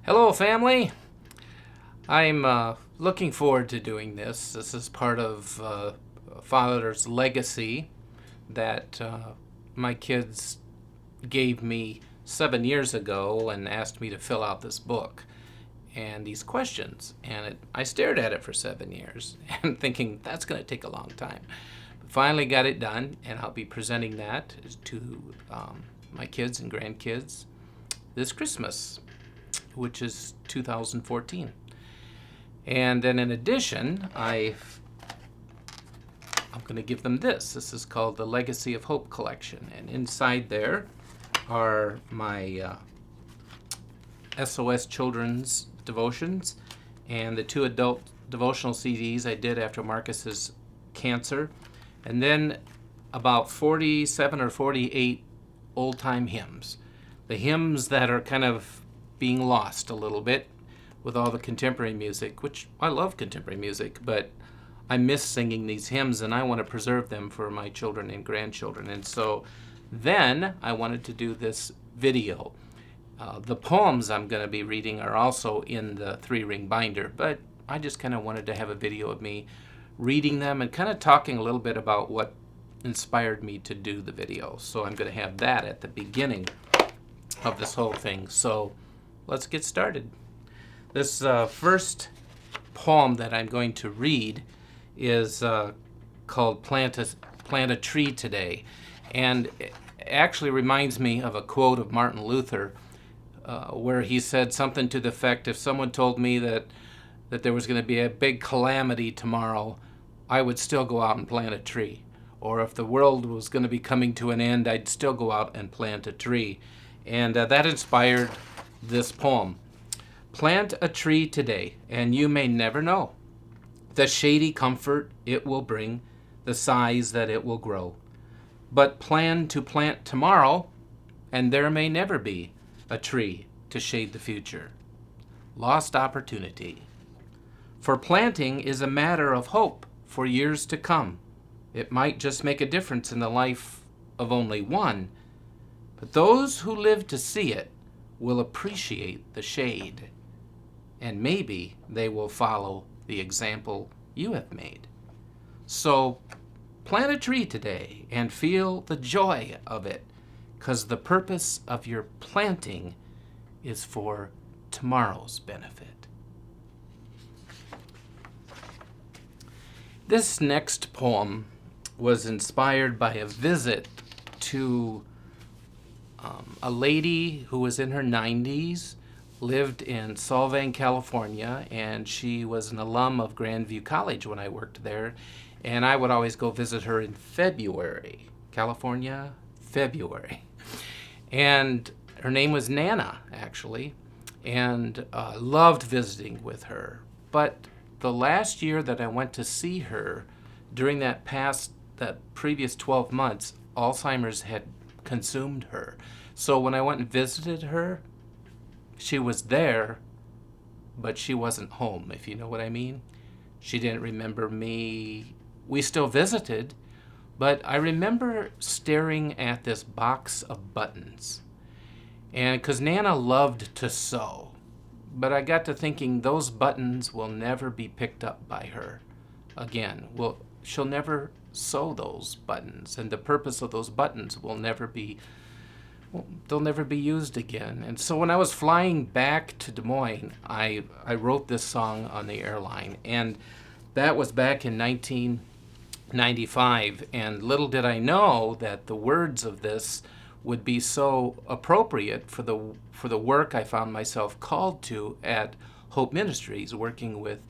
Hello, family. I'm looking forward to doing this. This is part of Father's legacy that my kids gave me 7 years ago and asked me to fill out this book and these questions. I stared at it for 7 years and thinking that's going to take a long time. But finally got it done, and I'll be presenting that to my kids and grandkids this Christmas, which is 2014. And then in addition, I'm going to give them this. This is called the Legacy of Hope collection. And inside there are my SOS children's devotions and the 2 adult devotional CDs I did after Marcus's cancer. And then about 47 or 48 old-time hymns. The hymns that are kind of being lost a little bit with all the contemporary music, which I love contemporary music, but I miss singing these hymns and I want to preserve them for my children and grandchildren. And so then I wanted to do this video. The poems I'm going to be reading are also in the 3-ring binder, but I just kind of wanted to have a video of me reading them and kind of talking a little bit about what inspired me to do the video. So I'm going to have that at the beginning of this whole thing. So let's get started. This first poem that I'm going to read is called Plant a Tree Today. And it actually reminds me of a quote of Martin Luther where he said something to the effect, if someone told me that there was going to be a big calamity tomorrow, I would still go out and plant a tree. Or if the world was going to be coming to an end, I'd still go out and plant a tree. And that inspired this poem. Plant a tree today, and you may never know the shady comfort it will bring, the size that it will grow. But plan to plant tomorrow, and there may never be a tree to shade the future. Lost opportunity. For planting is a matter of hope for years to come. It might just make a difference in the life of only one, but those who live to see it will appreciate the shade, and maybe they will follow the example you have made. So plant a tree today and feel the joy of it, because the purpose of your planting is for tomorrow's benefit. This next poem was inspired by a visit to a lady who was in her 90s, lived in Solvang, California, and she was an alum of Grandview College when I worked there, and I would always go visit her in February. California, February. And her name was Nana, actually, and loved visiting with her. But the last year that I went to see her, during that previous 12 months, Alzheimer's had consumed her. So when I went and visited her, she was there, but she wasn't home, if you know what I mean. She didn't remember me. We still visited, but I remember staring at this box of buttons. And because Nana loved to sew, but I got to thinking those buttons will never be picked up by her again. She'll never sew those buttons, and the purpose of those buttons will never be used again. And so when I was flying back to Des Moines, I wrote this song on the airline, and that was back in 1995. And little did I know that the words of this would be so appropriate for the work I found myself called to at Hope Ministries, working with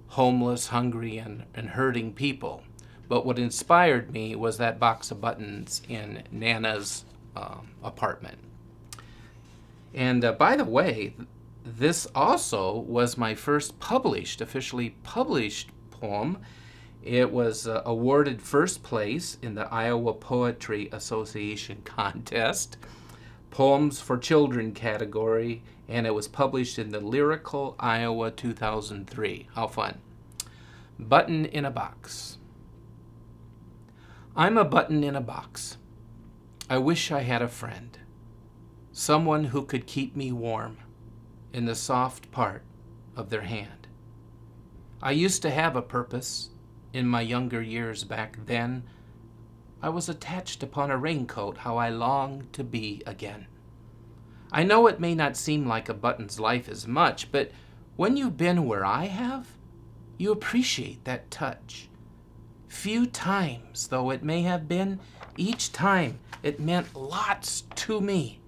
homeless, hungry, and hurting people. But what inspired me was that box of buttons in Nana's apartment. And by the way, this also was my first officially published poem. It was awarded first place in the Iowa Poetry Association contest, Poems for Children category, and it was published in the Lyrical Iowa 2003. How fun. Button in a box. I'm a button in a box. I wish I had a friend, someone who could keep me warm in the soft part of their hand. I used to have a purpose in my younger years back then. I was attached upon a raincoat, how I longed to be again. I know it may not seem like a button's life as much, but when you've been where I have, you appreciate that touch. Few times, though it may have been, each time it meant lots to me.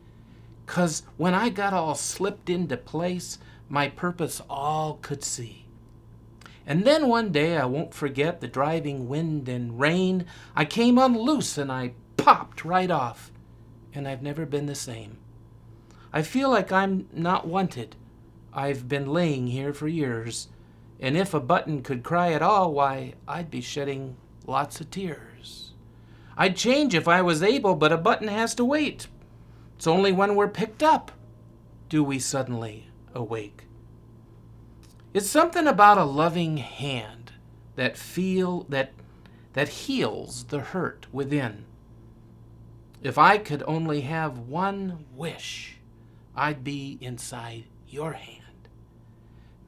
'Cause when I got all slipped into place, my purpose all could see. And then one day, I won't forget the driving wind and rain, I came unloose and I popped right off, and I've never been the same. I feel like I'm not wanted. I've been laying here for years, and if a button could cry at all, why, I'd be shedding lots of tears. I'd change if I was able, but a button has to wait. It's only when we're picked up do we suddenly awake. It's something about a loving hand that heals the hurt within. If I could only have one wish, I'd be inside your hand.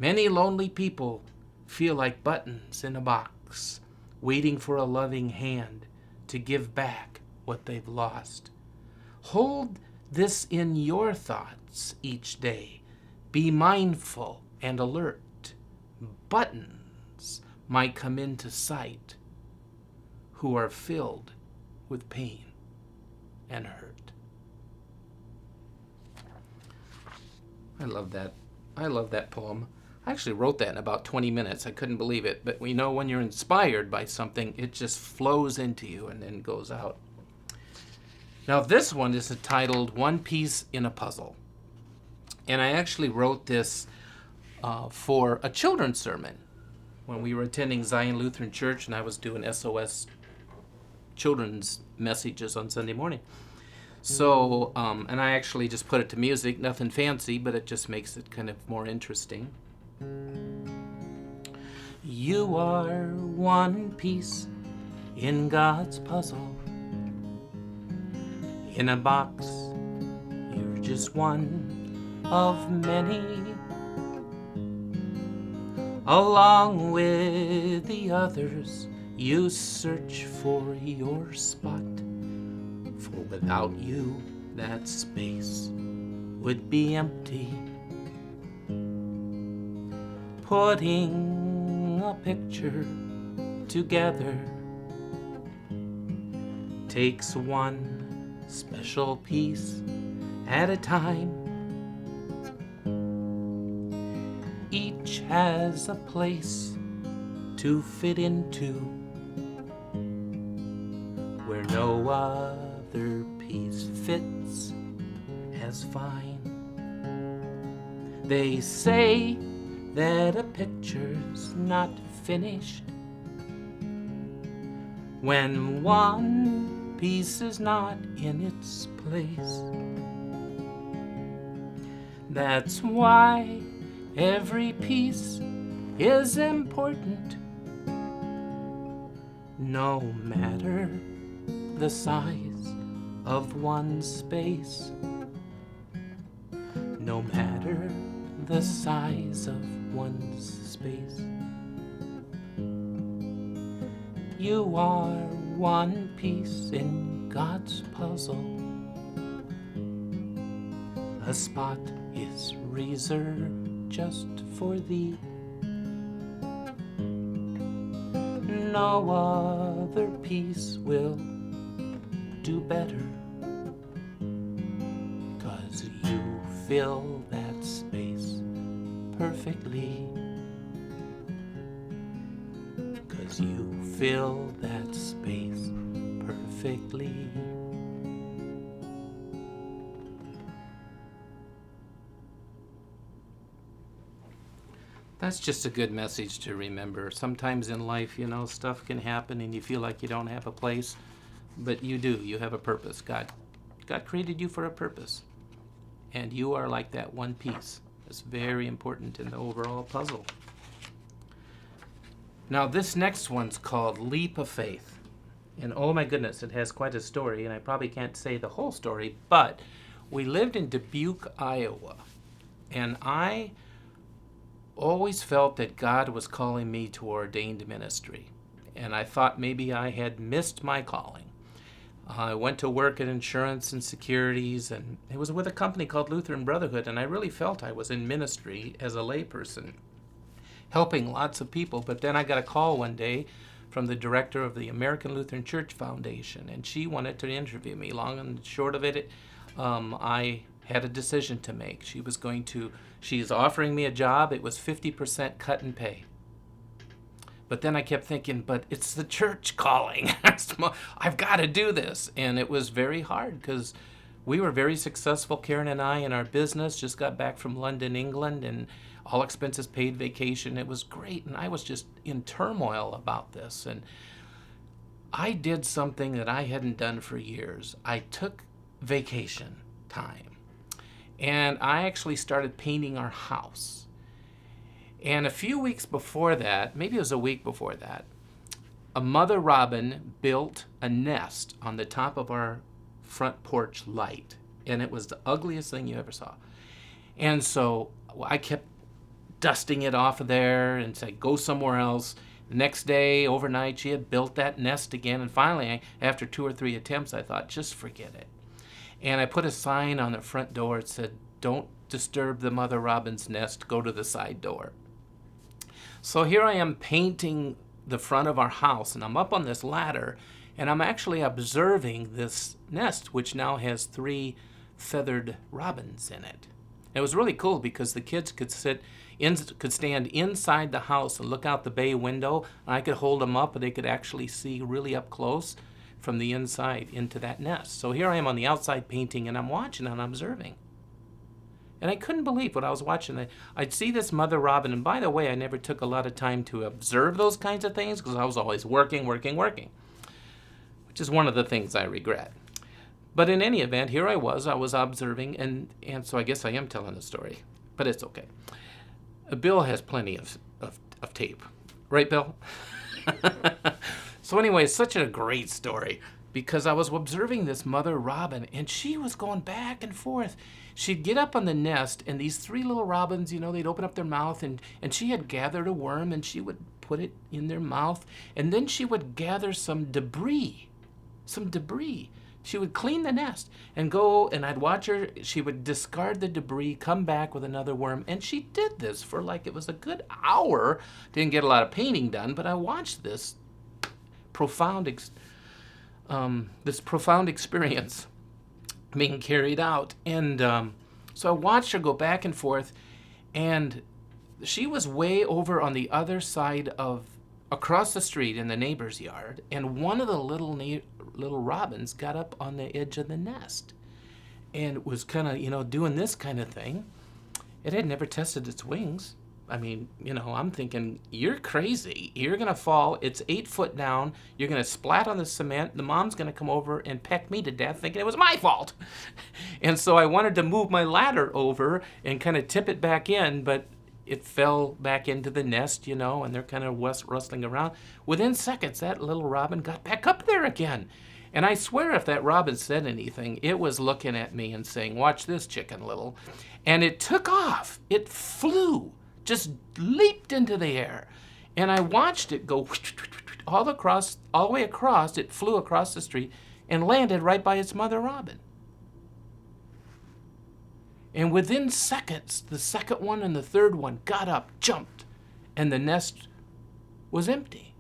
Many lonely people feel like buttons in a box, waiting for a loving hand to give back what they've lost. Hold this in your thoughts each day. Be mindful and alert. Buttons might come into sight who are filled with pain and hurt. I love that. I love that poem. I actually wrote that in about 20 minutes. I couldn't believe it. But we know when you're inspired by something, it just flows into you and then goes out. Now this one is entitled One Piece in a Puzzle. And I actually wrote this for a children's sermon when we were attending Zion Lutheran Church and I was doing SOS children's messages on Sunday morning. So, and I actually just put it to music, nothing fancy, but it just makes it kind of more interesting. You are one piece in God's puzzle. In a box, you're just one of many. Along with the others, you search for your spot. For without you, that space would be empty. Putting a picture together takes one special piece at a time. Each has a place to fit into where no other piece fits as fine. They say that a picture's not finished when one piece is not in its place. That's why every piece is important, no matter the size of one's space. No matter the size of one's space. You are one piece in God's puzzle. A spot is reserved just for thee. No other piece will do better, 'cause you fill that space perfectly. 'Cause you fill that space perfectly. That's just a good message to remember. Sometimes in life, stuff can happen and you feel like you don't have a place, but you do. You have a purpose. God created you for a purpose. And you are like that one piece. It's very important in the overall puzzle. Now this next one's called Leap of Faith. And oh my goodness, it has quite a story, and I probably can't say the whole story, but we lived in Dubuque, Iowa. And I always felt that God was calling me to ordained ministry. And I thought maybe I had missed my calling. I went to work in insurance and securities, and it was with a company called Lutheran Brotherhood, and I really felt I was in ministry as a layperson, helping lots of people. But then I got a call one day from the director of the American Lutheran Church Foundation, and she wanted to interview me. Long and short of it, I had a decision to make. She's offering me a job. It was 50% cut in pay. But then I kept thinking, but it's the church calling. I've got to do this. And it was very hard because we were very successful, Karen and I, in our business. Just got back from London, England, and all expenses paid vacation. It was great. And I was just in turmoil about this. And I did something that I hadn't done for years. I took vacation time. And I actually started painting our house. And a few weeks before that, maybe it was a week before that, a mother robin built a nest on the top of our front porch light. And it was the ugliest thing you ever saw. And so I kept dusting it off of there and said, go somewhere else. The next day, overnight, she had built that nest again. And finally, after 2 or 3 attempts, I thought, just forget it. And I put a sign on the front door. It said, don't disturb the mother robin's nest. Go to the side door. So here I am painting the front of our house, and I'm up on this ladder, and I'm actually observing this nest, which now has 3 feathered robins in it. It was really cool because the kids could stand inside the house and look out the bay window, and I could hold them up, and they could actually see really up close from the inside into that nest. So here I am on the outside painting, and I'm watching and I'm observing. And I couldn't believe what I was watching. I'd see this mother robin, and by the way, I never took a lot of time to observe those kinds of things because I was always working, which is one of the things I regret. But in any event, here I was observing, and so I guess I am telling a story, but it's okay. Bill has plenty of tape. Right, Bill? So anyway, it's such a great story because I was observing this mother robin, and she was going back and forth. She'd get up on the nest, and these 3 little robins, they'd open up their mouth, and she had gathered a worm, and she would put it in their mouth, and then she would gather some debris. She would clean the nest and go, and I'd watch her. She would discard the debris, come back with another worm, and she did this for it was a good hour. Didn't get a lot of painting done, but I watched this profound experience being carried out. And so I watched her go back and forth, and she was way over on the other side across the street in the neighbor's yard, and one of the little robins got up on the edge of the nest and was kind of, doing this kind of thing. It had never tested its wings. I mean, I'm thinking, you're crazy. You're going to fall. It's 8 foot down. You're going to splat on the cement. The mom's going to come over and peck me to death thinking it was my fault. And so I wanted to move my ladder over and kind of tip it back in, but it fell back into the nest, and they're kind of rustling around. Within seconds, that little robin got back up there again. And I swear if that robin said anything, it was looking at me and saying, watch this, Chicken Little. And it took off. It flew. Just leaped into the air. And I watched it go all the way across. It flew across the street and landed right by its mother robin. And within seconds, the second one and the third one got up, jumped, and the nest was empty.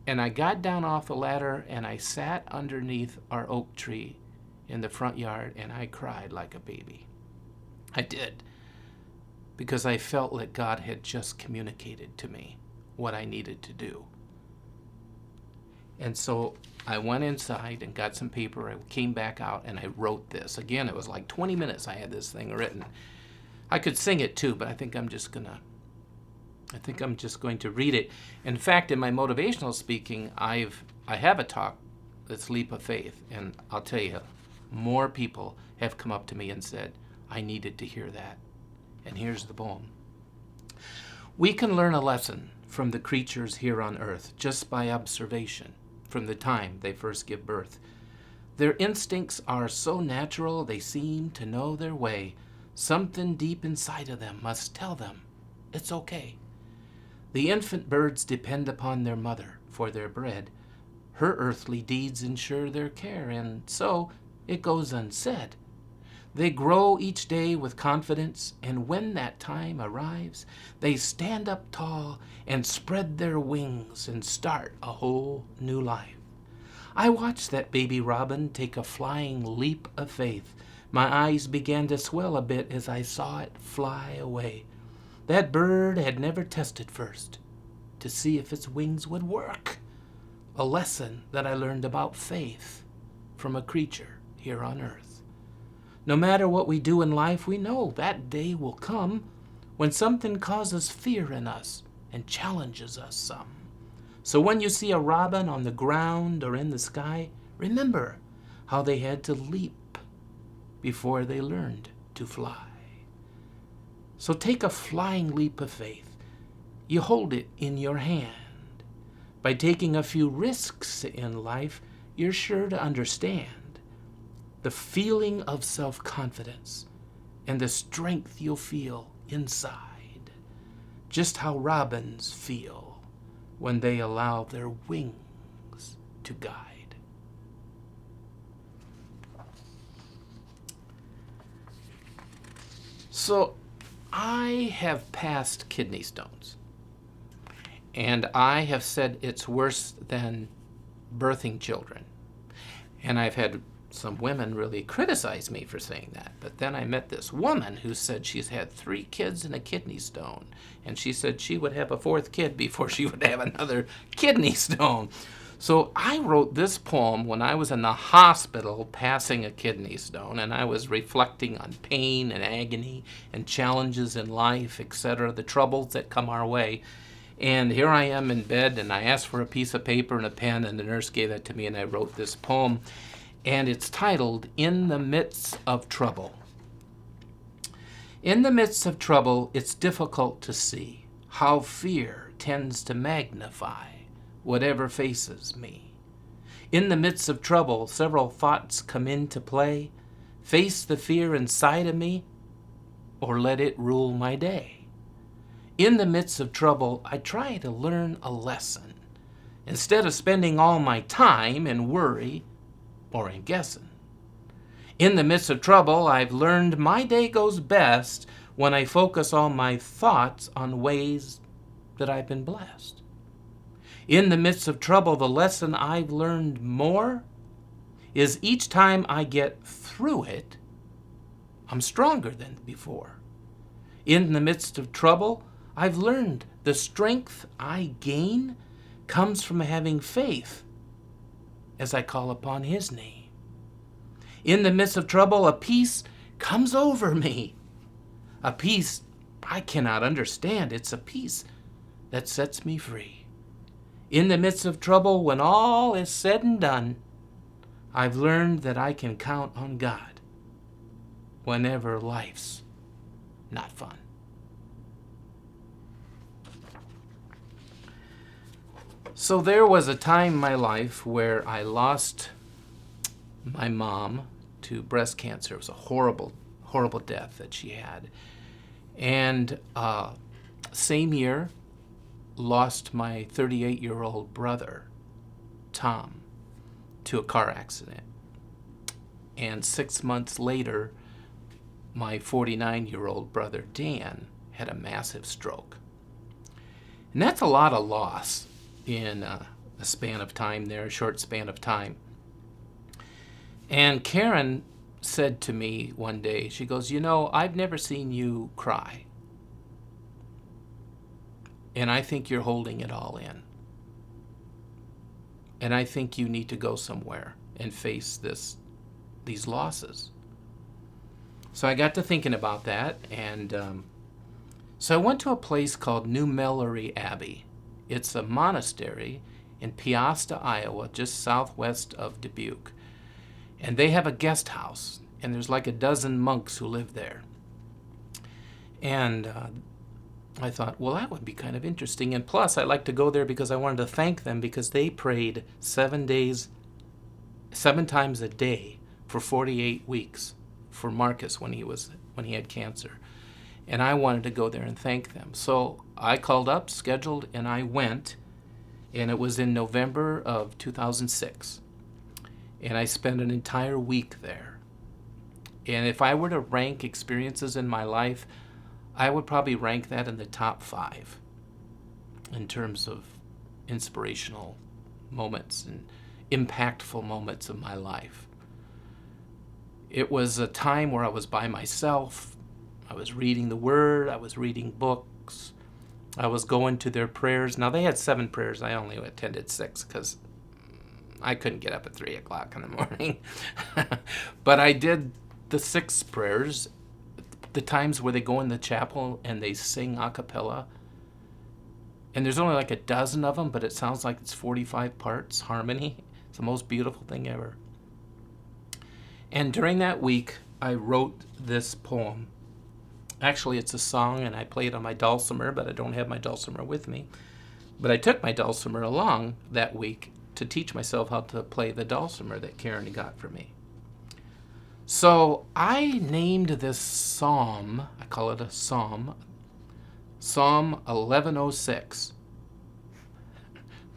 And I got down off the ladder and I sat underneath our oak tree in the front yard and I cried like a baby. I did, because I felt that God had just communicated to me what I needed to do. And so I went inside and got some paper. I came back out and I wrote this. Again, it was like 20 minutes I had this thing written. I could sing it too, but I think I'm just going to read it. In fact, in my motivational speaking, I have a talk that's Leap of Faith, and I'll tell you, more people have come up to me and said, I needed to hear that. And here's the poem. We can learn a lesson from the creatures here on earth just by observation from the time they first give birth. Their instincts are so natural they seem to know their way. Something deep inside of them must tell them it's okay. The infant birds depend upon their mother for their bread. Her earthly deeds ensure their care, and so it goes unsaid. They grow each day with confidence, and when that time arrives, they stand up tall and spread their wings and start a whole new life. I watched that baby robin take a flying leap of faith. My eyes began to swell a bit as I saw it fly away. That bird had never tested first to see if its wings would work. A lesson that I learned about faith from a creature here on earth. No matter what we do in life, we know that day will come when something causes fear in us and challenges us some. So when you see a robin on the ground or in the sky, remember how they had to leap before they learned to fly. So take a flying leap of faith. You hold it in your hand. By taking a few risks in life, you're sure to understand the feeling of self-confidence and the strength you'll feel inside. Just how robins feel when they allow their wings to guide. So I have passed kidney stones. And I have said it's worse than birthing children. And I've had some women really criticize me for saying that. But then I met this woman who said she's had 3 kids and a kidney stone. And she said she would have a 4th kid before she would have another kidney stone. So I wrote this poem when I was in the hospital passing a kidney stone, and I was reflecting on pain and agony and challenges in life, etc., the troubles that come our way. And here I am in bed, and I asked for a piece of paper and a pen, and the nurse gave that to me, and I wrote this poem. And it's titled, In the Midst of Trouble. In the midst of trouble, it's difficult to see how fear tends to magnify whatever faces me. In the midst of trouble, several thoughts come into play. Face the fear inside of me, or let it rule my day. In the midst of trouble, I try to learn a lesson instead of spending all my time in worry or in guessing. In the midst of trouble, I've learned my day goes best when I focus all my thoughts on ways that I've been blessed. In the midst of trouble, the lesson I've learned more is each time I get through it, I'm stronger than before. In the midst of trouble, I've learned the strength I gain comes from having faith as I call upon His name. In the midst of trouble, a peace comes over me. A peace I cannot understand. It's a peace that sets me free. In the midst of trouble, when all is said and done, I've learned that I can count on God whenever life's not fun. So there was a time in my life where I lost my mom to breast cancer. It was a horrible, horrible death that she had. And same year, lost my 38-year-old brother, Tom, to a car accident. And 6 months later, my 49-year-old brother, Dan, had a massive stroke. And that's a lot of loss in a span of time there, a short span of time. And Karen said to me one day, she goes, you know, I've never seen you cry. And I think you're holding it all in. And I think you need to go somewhere and face these losses. So I got to thinking about that, and so I went to a place called New Mellery Abbey. It's a monastery in Peosta, Iowa, just southwest of Dubuque. And they have a guest house, and there's like a dozen monks who live there. And I thought, well, that would be kind of interesting. And plus, I like to go there because I wanted to thank them because they prayed 7 days 7 times a day for 48 weeks for Marcus when he had cancer. And I wanted to go there and thank them. So I called up, scheduled, and I went. And it was in November of 2006. And I spent an entire week there. And if I were to rank experiences in my life, I would probably rank that in the top 5 in terms of inspirational moments and impactful moments of my life. It was a time where I was by myself. I was reading the Word. I was reading books. I was going to their prayers. Now, they had 7 prayers. I only attended 6 because I couldn't get up at 3 o'clock in the morning. But I did the 6 prayers, the times where they go in the chapel and they sing a cappella. And there's only like a dozen of them, but it sounds like it's 45 parts harmony. It's the most beautiful thing ever. And during that week, I wrote this poem. Actually, it's a song, and I play it on my dulcimer, but I don't have my dulcimer with me. But I took my dulcimer along that week to teach myself how to play the dulcimer that Karen got for me. So I named this psalm, I call it a psalm, Psalm 1106.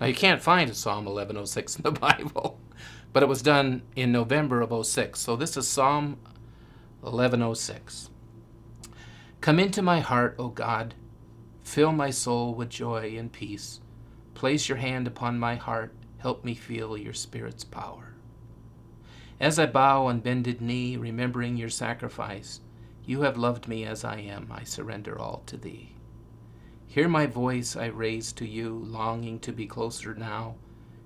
Now, you can't find a Psalm 1106 in the Bible, but it was done in November of 06. So this is Psalm 1106. Come into my heart, O God. Fill my soul with joy and peace. Place your hand upon my heart. Help me feel your Spirit's power. As I bow on bended knee, remembering your sacrifice, you have loved me as I am. I surrender all to thee. Hear my voice I raise to you, longing to be closer now.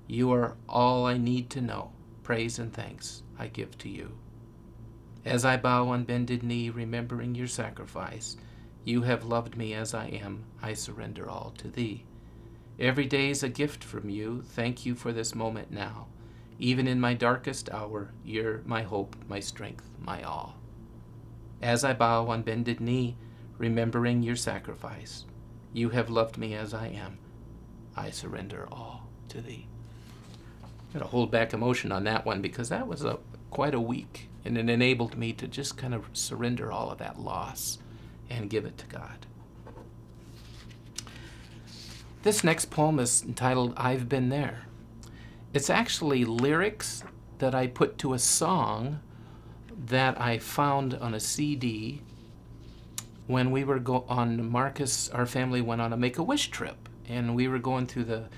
You are all I need to know. Praise and thanks I give to you. As I bow on bended knee, remembering your sacrifice, you have loved me as I am. I surrender all to thee. Every day is a gift from you. Thank you for this moment now. Even in my darkest hour, you're my hope, my strength, my all. As I bow on bended knee, remembering your sacrifice, you have loved me as I am. I surrender all to thee. I'm going to hold back emotion on that one because that was quite a week, and it enabled me to just kind of surrender all of that loss and give it to God. This next poem is entitled I've Been There. It's actually lyrics that I put to a song that I found on a CD when we were Marcus, our family went on a Make-A-Wish trip, and we were going through the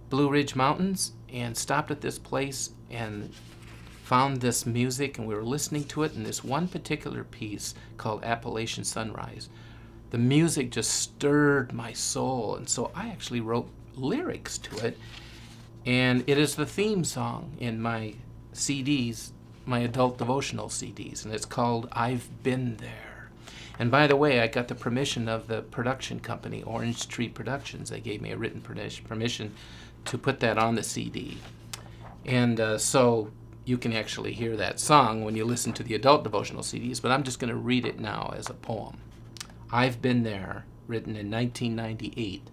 Blue Ridge Mountains and stopped at this place and found this music, and we were listening to it in this one particular piece called Appalachian Sunrise. The music just stirred my soul, and so I actually wrote lyrics to it, and it is the theme song in my CDs, my adult devotional CDs, and it's called I've Been There. And by the way, I got the permission of the production company, Orange Tree Productions. They gave me a written permission to put that on the CD. And so you can actually hear that song when you listen to the adult devotional CDs, but I'm just going to read it now as a poem. I've Been There, written in 1998.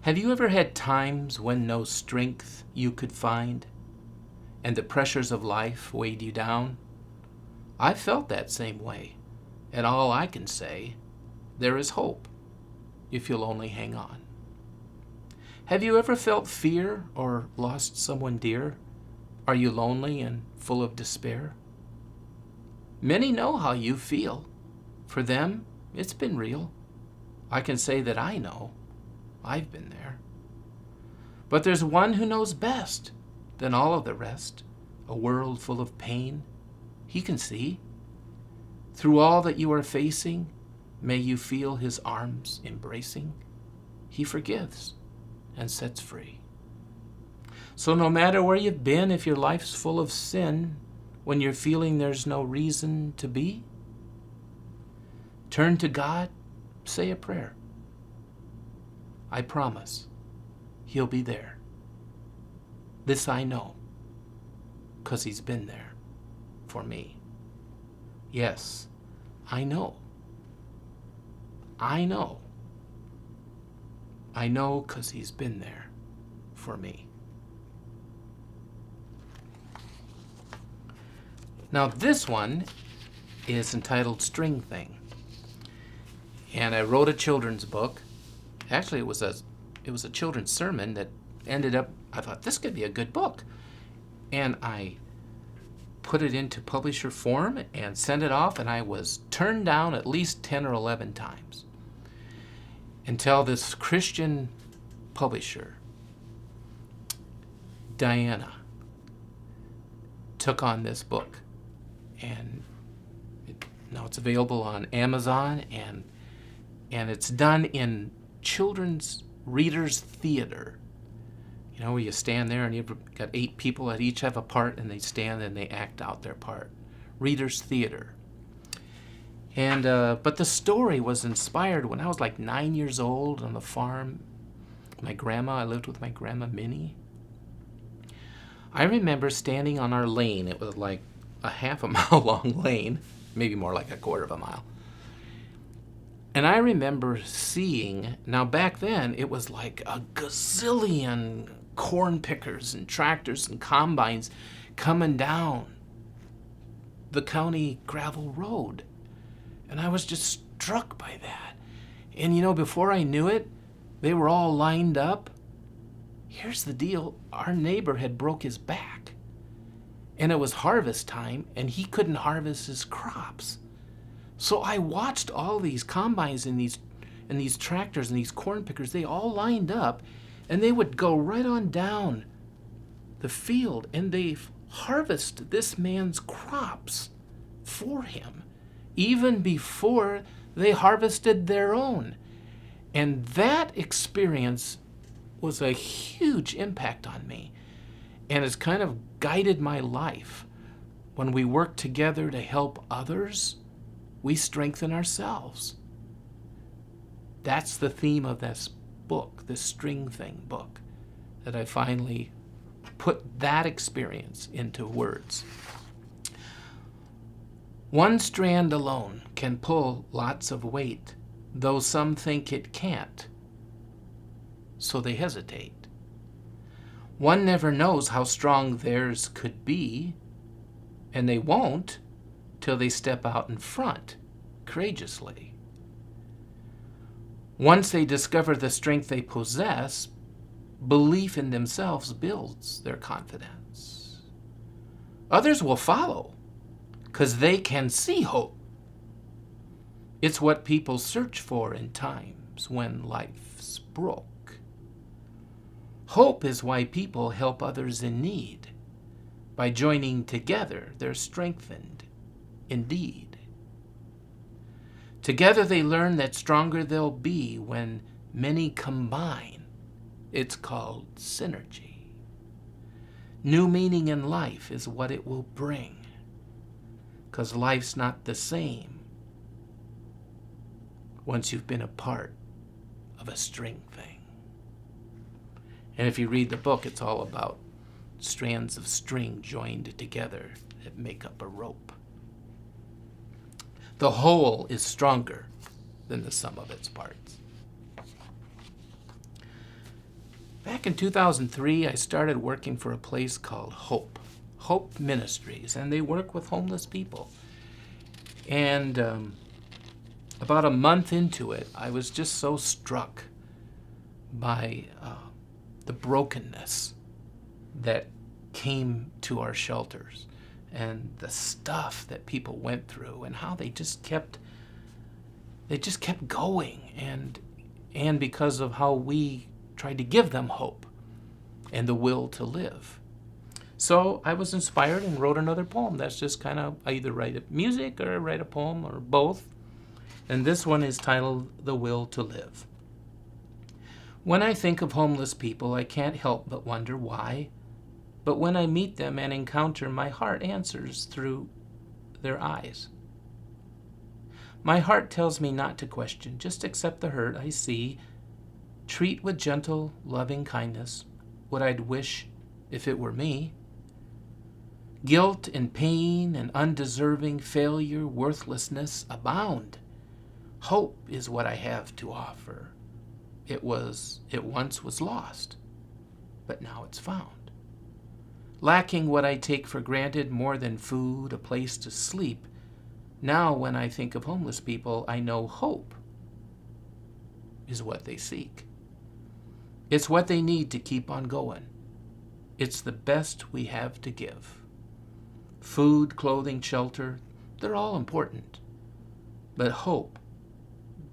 Have you ever had times when no strength you could find and the pressures of life weighed you down? I've felt that same way. And all I can say, there is hope if you'll only hang on. Have you ever felt fear or lost someone dear? Are you lonely and full of despair? Many know how you feel. For them, it's been real. I can say that I know. I've been there. But there's one who knows best than all of the rest, a world full of pain. He can see. Through all that you are facing, may you feel his arms embracing. He forgives and sets free. So no matter where you've been, if your life's full of sin, when you're feeling there's no reason to be, turn to God, say a prayer. I promise he'll be there. This I know, 'cause he's been there for me. Yes, I know. I know. I know 'cause he's been there for me. Now this one is entitled String Thing. And I wrote a children's book. Actually, it was a children's sermon that ended up, I thought this could be a good book. And I put it into publisher form and sent it off, and I was turned down at least 10 or 11 times until this Christian publisher, Diana, took on this book. And now it's available on Amazon, and it's done in children's readers theater. You know, where you stand there and you've got 8 people that each have a part, and they stand and they act out their part. Readers theater. And but the story was inspired when I was like 9 years old on the farm. I lived with my grandma Minnie. I remember standing on our lane. It was like a half a mile long lane, maybe more like a quarter of a mile. And I remember seeing, now back then it was like a gazillion corn pickers and tractors and combines coming down the county gravel road. And I was just struck by that. And you know, before I knew it, they were all lined up. Here's the deal. Our neighbor had broke his back. And it was harvest time, and he couldn't harvest his crops. So I watched all these combines and these tractors and these corn pickers, they all lined up, and they would go right on down the field, and they harvest this man's crops for him, even before they harvested their own. And that experience was a huge impact on me, and has kind of guided my life. When we work together to help others, we strengthen ourselves. That's the theme of this book, this String Thing book, that I finally put that experience into words. One strand alone can pull lots of weight, though some think it can't, so they hesitate. One never knows how strong theirs could be, and they won't till they step out in front, courageously. Once they discover the strength they possess, belief in themselves builds their confidence. Others will follow, because they can see hope. It's what people search for in times when life's broke. Hope is why people help others in need. By joining together, they're strengthened indeed. Together they learn that stronger they'll be when many combine. It's called synergy. New meaning in life is what it will bring, because life's not the same once you've been a part of a string thing. And if you read the book, it's all about strands of string joined together that make up a rope. The whole is stronger than the sum of its parts. Back in 2003, I started working for a place called Hope Ministries, and they work with homeless people. And about a month into it, I was just so struck by the brokenness that came to our shelters, and the stuff that people went through, and how they just kept going, and because of how we tried to give them hope and the will to live. So I was inspired and wrote another poem. That's just kind of, I either write music or write a poem or both. And this one is titled The Will to Live. When I think of homeless people, I can't help but wonder why. But when I meet them and encounter, my heart answers through their eyes. My heart tells me not to question, just accept the hurt I see. Treat with gentle, loving kindness what I'd wish if it were me. Guilt and pain and undeserving failure, worthlessness abound. Hope is what I have to offer. It once was lost, but now it's found. lacking what I take for granted more than food, a place to sleep. Now when I think of homeless people, I know hope is what they seek. It's what they need to keep on going. It's the best we have to give. Food, clothing, shelter, they're all important. But hope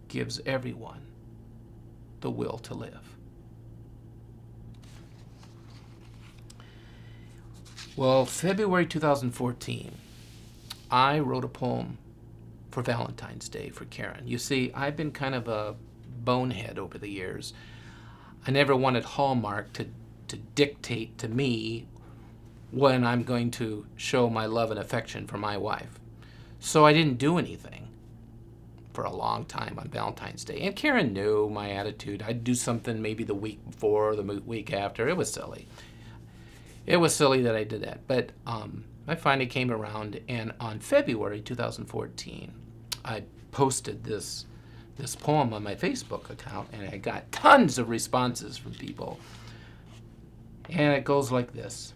gives everyone the will to live. Well, February 2014, I wrote a poem for Valentine's Day for Karen. You see, I've been kind of a bonehead over the years. I never wanted Hallmark to dictate to me when I'm going to show my love and affection for my wife. So I didn't do anything for a long time on Valentine's Day. And Karen knew my attitude. I'd do something maybe the week before or the week after. It was silly. It was silly that I did that. But I finally came around, and on February 2014, I posted this poem on my Facebook account, and I got tons of responses from people. And it goes like this.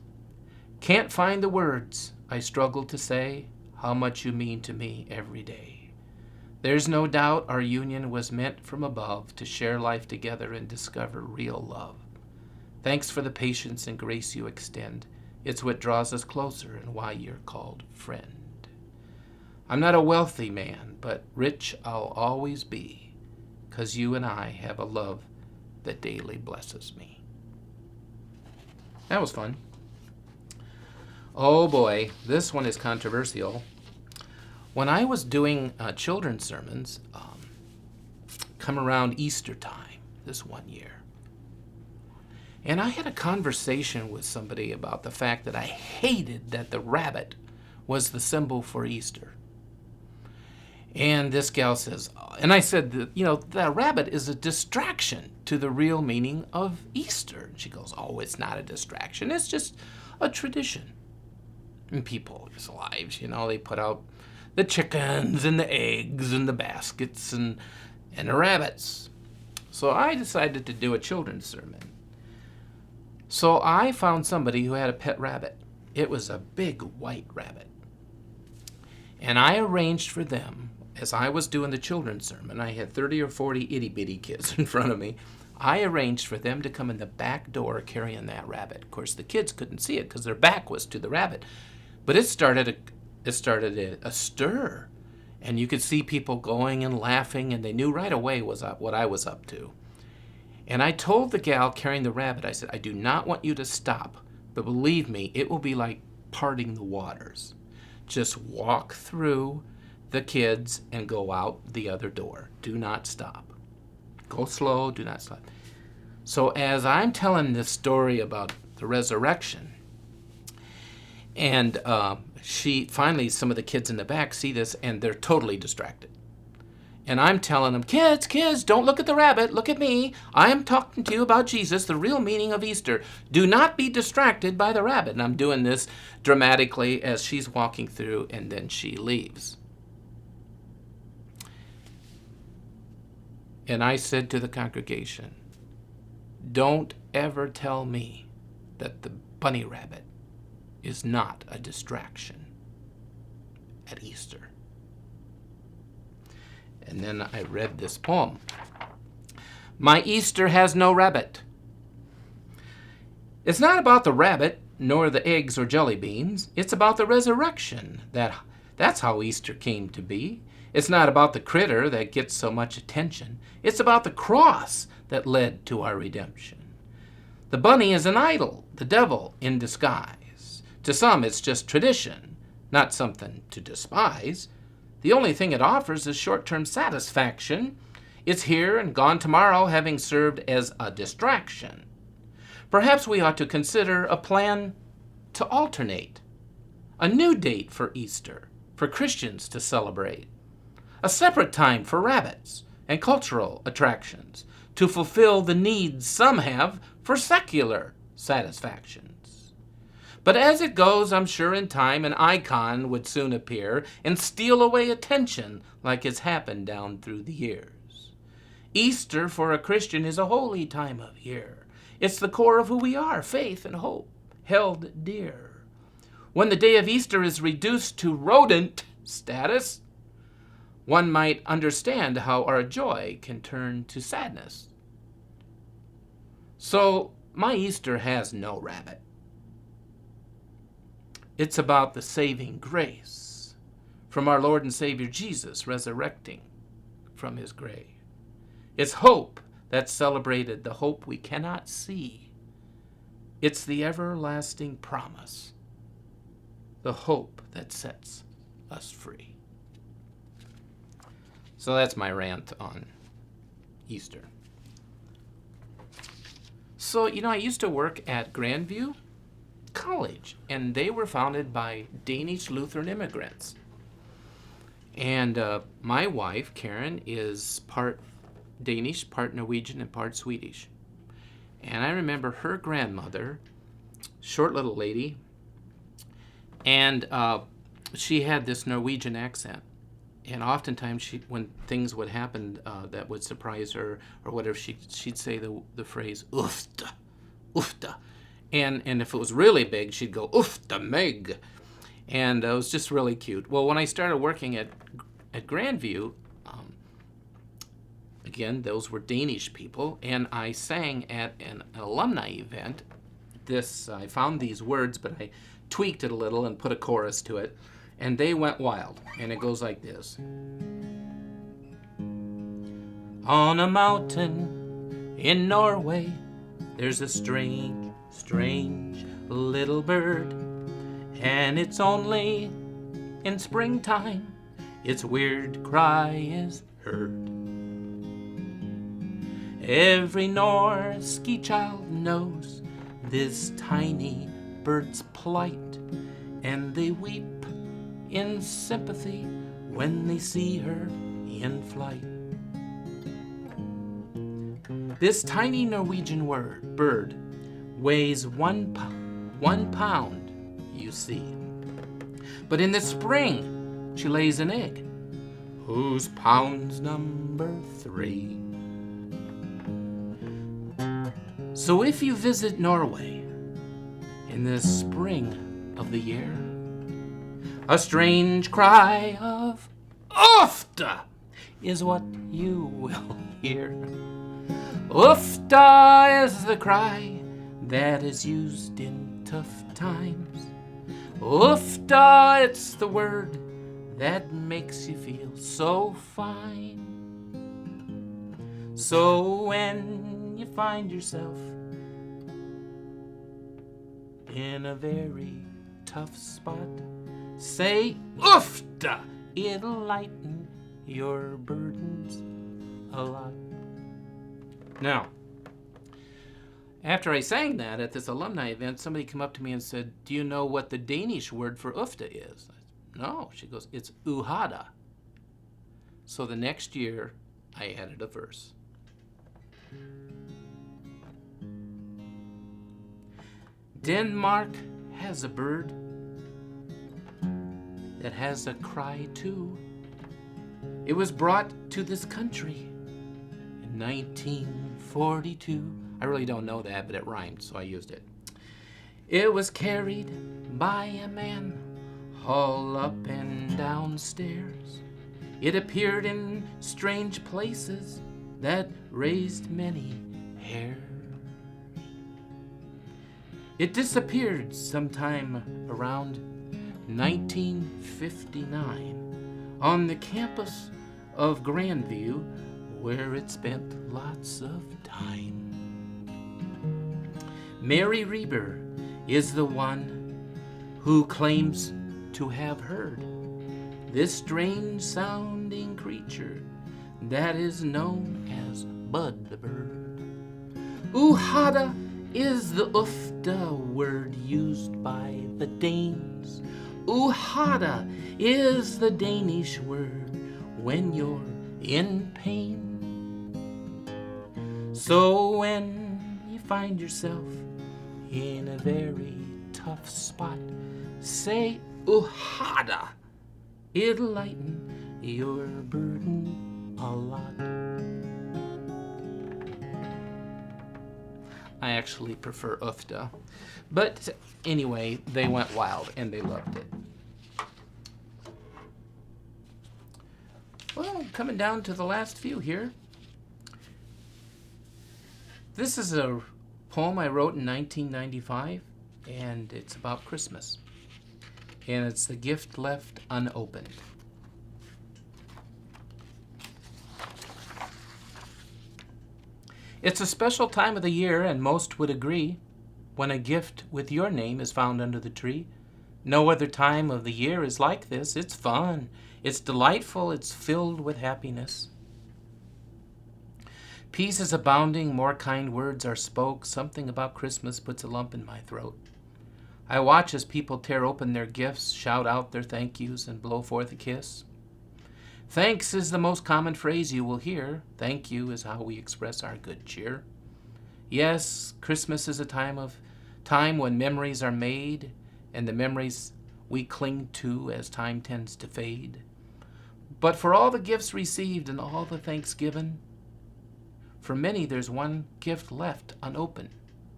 Can't find the words I struggle to say how much you mean to me every day. There's no doubt our union was meant from above to share life together and discover real love. Thanks for the patience and grace you extend. It's what draws us closer and why you're called friend. I'm not a wealthy man, but rich I'll always be, 'cause you and I have a love that daily blesses me. That was fun. Oh boy, this one is controversial. When I was doing children's sermons, come around Easter time this one year, and I had a conversation with somebody about the fact that I hated that the rabbit was the symbol for Easter. And this gal says, and I said, the rabbit is a distraction to the real meaning of Easter. And she goes, oh, it's not a distraction. It's just a tradition. In people's lives, they put out the chickens and the eggs and the baskets and the rabbits. So I decided to do a children's sermon. So I found somebody who had a pet rabbit. It was a big white rabbit. And I arranged for them, as I was doing the children's sermon, I had 30 or 40 itty-bitty kids in front of me. I arranged for them to come in the back door carrying that rabbit. Of course, the kids couldn't see it because their back was to the rabbit. But it started a stir. And you could see people going and laughing, and they knew right away what I was up to. And I told the gal carrying the rabbit, I said, I do not want you to stop, but believe me, it will be like parting the waters. Just walk through the kids and go out the other door. Do not stop. Go slow, do not stop. So as I'm telling this story about the resurrection, and some of the kids in the back see this, and they're totally distracted. And I'm telling them, kids, don't look at the rabbit, look at me. I am talking to you about Jesus, the real meaning of Easter. Do not be distracted by the rabbit. And I'm doing this dramatically as she's walking through, and then she leaves. And I said to the congregation, don't ever tell me that the bunny rabbit is not a distraction at Easter. And then I read this poem. My Easter has no rabbit. It's not about the rabbit, nor the eggs or jelly beans. It's about the resurrection. That's how Easter came to be. It's not about the critter that gets so much attention. It's about the cross that led to our redemption. The bunny is an idol, the devil in disguise. To some, it's just tradition, not something to despise. The only thing it offers is short-term satisfaction. It's here and gone tomorrow, having served as a distraction. Perhaps we ought to consider a plan to alternate. A new date for Easter, for Christians to celebrate. A separate time for rabbits and cultural attractions, to fulfill the needs some have for secular satisfactions. But as it goes, I'm sure in time an icon would soon appear and steal away attention like it's happened down through the years. Easter for a Christian is a holy time of year. It's the core of who we are, faith and hope, held dear. When the day of Easter is reduced to rodent status, one might understand how our joy can turn to sadness. So my Easter has no rabbit. It's about the saving grace from our Lord and Savior Jesus resurrecting from his grave. It's hope that celebrated the hope we cannot see. It's the everlasting promise, the hope that sets us free. So that's my rant on Easter. So, I used to work at Grandview College, and they were founded by Danish Lutheran immigrants. And my wife, Karen, is part Danish, part Norwegian, and part Swedish. And I remember her grandmother, short little lady, and she had this Norwegian accent. And oftentimes, when things would happen that would surprise her or whatever, she'd say the phrase "ufta, ufta," and if it was really big, she'd go "ufta meg," and it was just really cute. Well, when I started working at Grandview, again, those were Danish people, and I sang at an alumni event. I found these words, but I tweaked it a little and put a chorus to it. And they went wild, and it goes like this. On a mountain in Norway, there's a strange, strange little bird. And it's only in springtime its weird cry is heard. Every Norski child knows this tiny bird's plight, and they weep in sympathy when they see her in flight. This tiny Norwegian bird weighs 1 pound, you see. But in the spring, she lays an egg, whose pound's number 3. So if you visit Norway in the spring of the year, a strange cry of "Ufta" is what you will hear. Ufta is the cry that is used in tough times. Ufta, it's the word that makes you feel so fine. So when you find yourself in a very tough spot, say "Ufta," it'll lighten your burdens a lot. Now, after I sang that at this alumni event, somebody came up to me and said, "Do you know what the Danish word for "Ufta" is?" I said, "No." She goes, "It's uhada." So the next year, I added a verse. Denmark has a bird that has a cry too. It was brought to this country in 1942. I really don't know that, but it rhymed, so I used it. It was carried by a man all up and downstairs. It appeared in strange places that raised many hairs. It disappeared sometime around 1959 on the campus of Grandview, where it spent lots of time. Mary Reber is the one who claims to have heard this strange sounding creature that is known as Bud the Bird. Uhada is the Ufta word used by the Danes. Uhada is the Danish word when you're in pain. So when you find yourself in a very tough spot, say Uhada. It'll lighten your burden a lot. I actually prefer ufta. But anyway, they went wild and they loved it. Well, coming down to the last few here. This is a poem I wrote in 1995, and it's about Christmas. And it's The Gift Left Unopened. It's a special time of the year, and most would agree, when a gift with your name is found under the tree. No other time of the year is like this. It's fun, it's delightful, it's filled with happiness. Peace is abounding, more kind words are spoke. Something about Christmas puts a lump in my throat. I watch as people tear open their gifts, shout out their thank yous, and blow forth a kiss. Thanks is the most common phrase you will hear. Thank you is how we express our good cheer. Yes, Christmas is a time when memories are made, and the memories we cling to as time tends to fade. But for all the gifts received and all the thanks given, for many there's one gift left unopened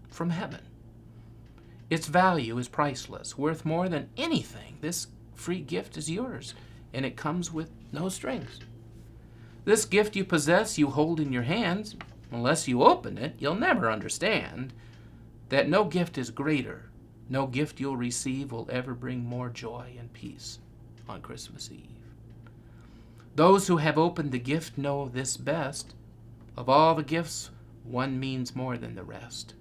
from heaven. Its value is priceless, worth more than anything. This free gift is yours, and it comes with no strings. This gift you possess, you hold in your hands. Unless you open it, you'll never understand that no gift is greater. No gift you'll receive will ever bring more joy and peace on Christmas Eve. Those who have opened the gift know this best. Of all the gifts, one means more than the rest.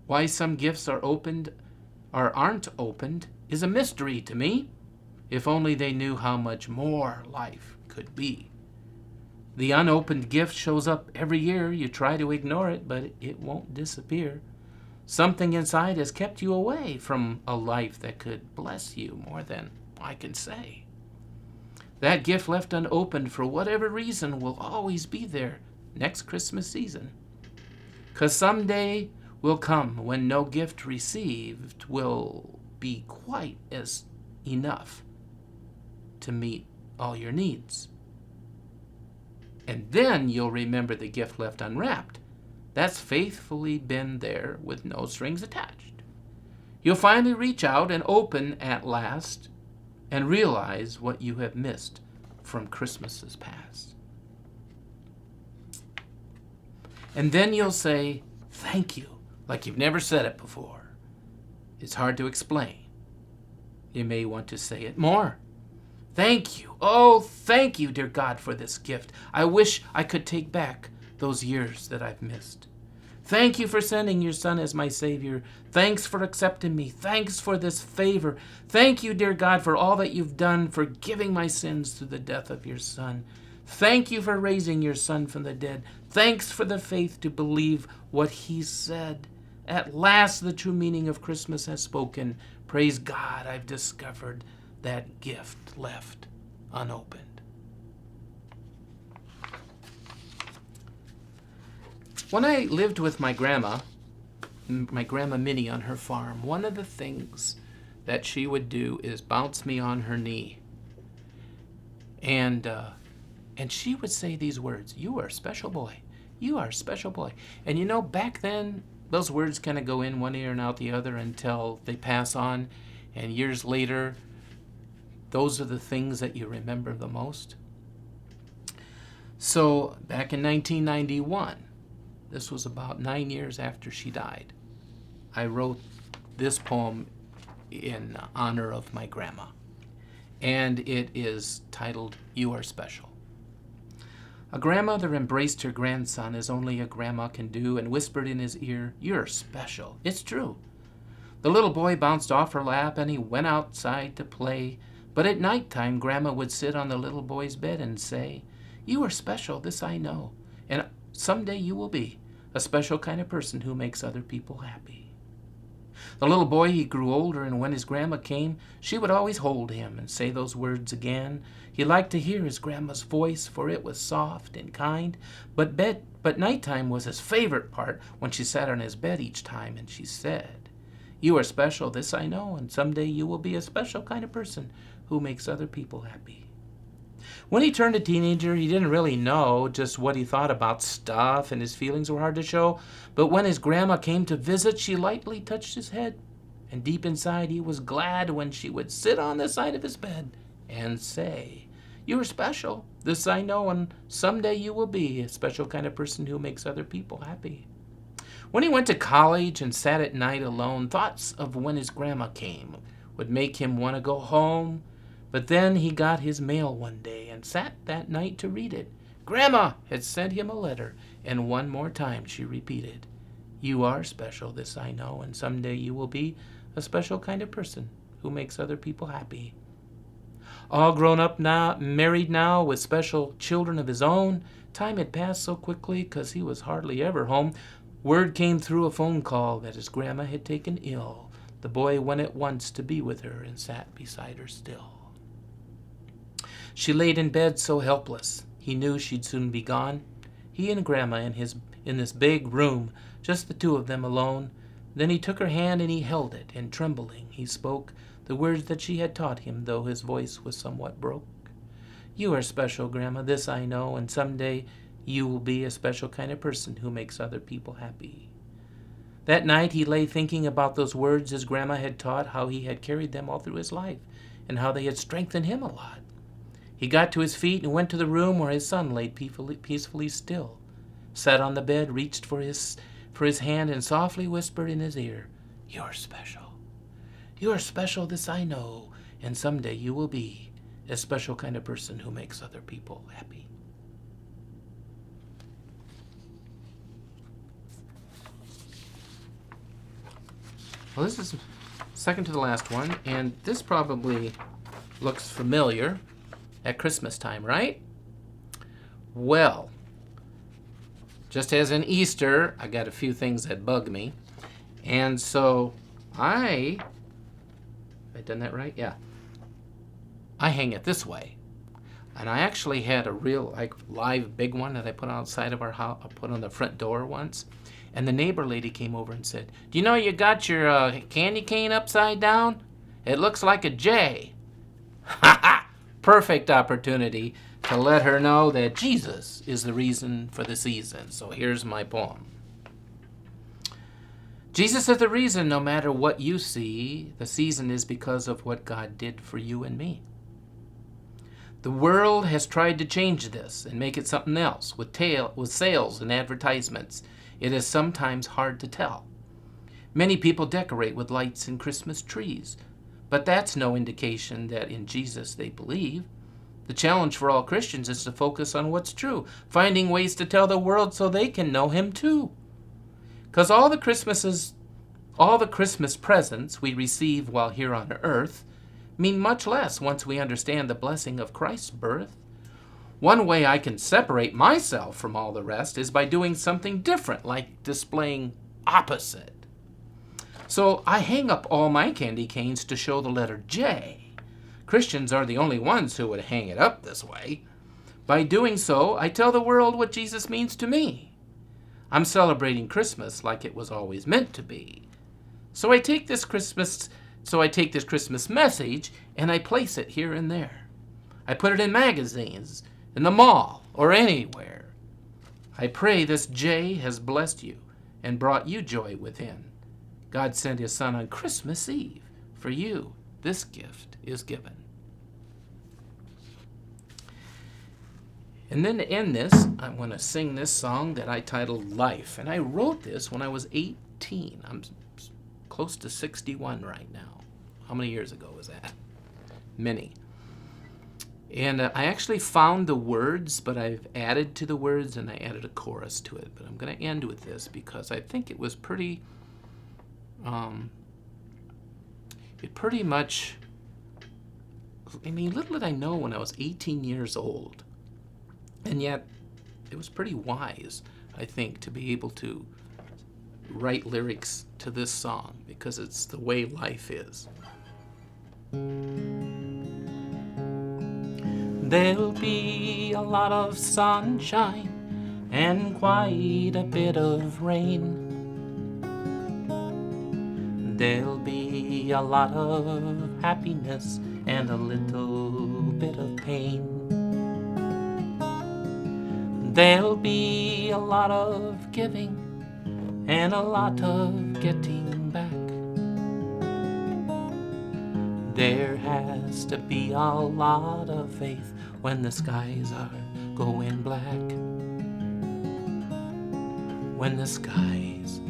Why some gifts are opened or aren't opened is a mystery to me. If only they knew how much more life could be. The unopened gift shows up every year. You try to ignore it, but it won't disappear. Something inside has kept you away from a life that could bless you more than I can say. That gift left unopened for whatever reason will always be there next Christmas season. 'Cause someday will come when no gift received will be quite as enough to meet all your needs. And then you'll remember the gift left unwrapped. That's faithfully been there with no strings attached. You'll finally reach out and open at last and realize what you have missed from Christmases past. And then you'll say, thank you, like you've never said it before. It's hard to explain. You may want to say it more. Thank you. Oh, thank you, dear God, for this gift. I wish I could take back those years that I've missed. Thank you for sending your Son as my Savior. Thanks for accepting me. Thanks for this favor. Thank you, dear God, for all that you've done, for giving my sins through the death of your Son. Thank you for raising your Son from the dead. Thanks for the faith to believe what he said. At last, the true meaning of Christmas has spoken. Praise God, I've discovered that gift left unopened. When I lived with my grandma Minnie on her farm, one of the things that she would do is bounce me on her knee. And she would say these words, "You are a special boy. You are a special boy." And you know, back then, those words kind of go in one ear and out the other until they pass on. And years later, those are the things that you remember the most. So back in 1991, this was about 9 years after she died, I wrote this poem in honor of my grandma. And it is titled, You Are Special. A grandmother embraced her grandson as only a grandma can do and whispered in his ear, "You're special." It's true. The little boy bounced off her lap and he went outside to play. But at nighttime, Grandma would sit on the little boy's bed and say, "You are special, this I know. And someday you will be a special kind of person who makes other people happy." The little boy, he grew older, and when his grandma came, she would always hold him and say those words again. He liked to hear his grandma's voice, for it was soft and kind. But nighttime was his favorite part, when she sat on his bed each time and she said, "You are special, this I know, and someday you will be a special kind of person who makes other people happy." When he turned a teenager, he didn't really know just what he thought about stuff, and his feelings were hard to show. But when his grandma came to visit, she lightly touched his head, and deep inside he was glad when she would sit on the side of his bed and say, "You are special, this I know, and someday you will be a special kind of person who makes other people happy." When he went to college and sat at night alone, thoughts of when his grandma came would make him want to go home. But then he got his mail one day and sat that night to read it. Grandma had sent him a letter, and one more time she repeated, "You are special, this I know, and someday you will be a special kind of person who makes other people happy." All grown up now, married now, with special children of his own, time had passed so quickly because he was hardly ever home. Word came through a phone call that his grandma had taken ill. The boy went at once to be with her and sat beside her still. She laid in bed so helpless. He knew she'd soon be gone. He and Grandma in this big room, just the two of them alone. Then he took her hand and he held it, and trembling he spoke the words that she had taught him, though his voice was somewhat broke. "You are special, Grandma, this I know, and someday you will be a special kind of person who makes other people happy." That night he lay thinking about those words his grandma had taught, how he had carried them all through his life, and how they had strengthened him a lot. He got to his feet and went to the room where his son lay peacefully still, sat on the bed, reached for his hand, and softly whispered in his ear, "You're special. You're special, this I know, and someday you will be a special kind of person who makes other people happy." Well, this is second to the last one, and this probably looks familiar at Christmas time, right? Well, just as in Easter, I got a few things that bug me. And so have I done that right? Yeah. I hang it this way. And I actually had a real live big one that I put outside of our house, I put on the front door once. And the neighbor lady came over and said, "Do you know you got your candy cane upside down? It looks like a J." Ha ha! Perfect opportunity to let her know that Jesus is the reason for the season. So here's my poem. Jesus is the reason, no matter what you see, the season is because of what God did for you and me. The world has tried to change this and make it something else with sales and advertisements. It is sometimes hard to tell. Many people decorate with lights and Christmas trees, but that's no indication that in Jesus they believe. The challenge for all Christians is to focus on what's true, finding ways to tell the world so they can know Him too. Because all the Christmas presents we receive while here on earth mean much less once we understand the blessing of Christ's birth. One way I can separate myself from all the rest is by doing something different, like displaying opposite. So I hang up all my candy canes to show the letter J. Christians are the only ones who would hang it up this way. By doing so, I tell the world what Jesus means to me. I'm celebrating Christmas like it was always meant to be. So I take this Christmas message and I place it here and there. I put it in magazines, in the mall, or anywhere. I pray this J has blessed you and brought you joy within. God sent His Son on Christmas Eve. For you, this gift is given. And then to end this, I want to sing this song that I titled Life. And I wrote this when I was 18. I'm close to 61 right now. How many years ago was that? Many. And I actually found the words, but I've added to the words and I added a chorus to it. But I'm going to end with this because I think it was pretty much, little did I know when I was 18 years old. And yet, it was pretty wise, I think, to be able to write lyrics to this song because it's the way life is. There'll be a lot of sunshine and quite a bit of rain. There'll be a lot of happiness and a little bit of pain. There'll be a lot of giving and a lot of getting back. There has to be a lot of faith when the skies are going black. When the skies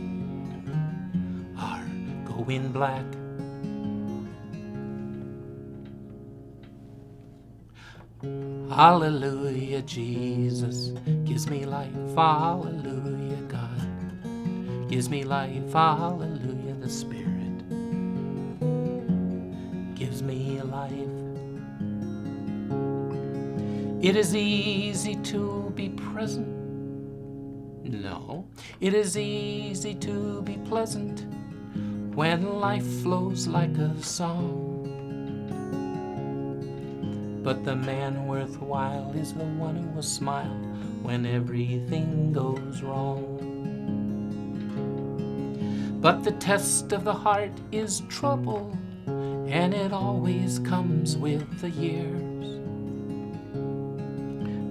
are going black. Hallelujah, Jesus gives me life. Hallelujah, God gives me life. Hallelujah, the Spirit gives me life. It is easy to be present. No, it is easy to be pleasant when life flows like a song. But the man worthwhile is the one who will smile when everything goes wrong. But the test of the heart is trouble, and it always comes with the years.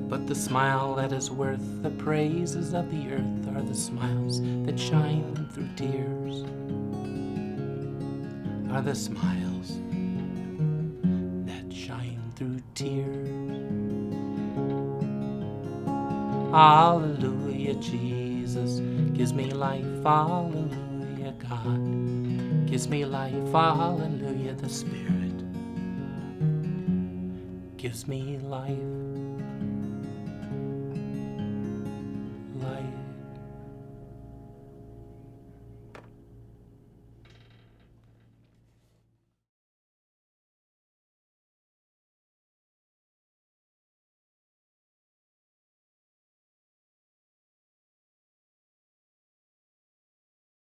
But the smile that is worth the praises of the earth are the smiles that shine through tears. Are the smiles that shine through tears. Hallelujah, Jesus gives me life. Hallelujah, God gives me life. Hallelujah, the Spirit gives me life.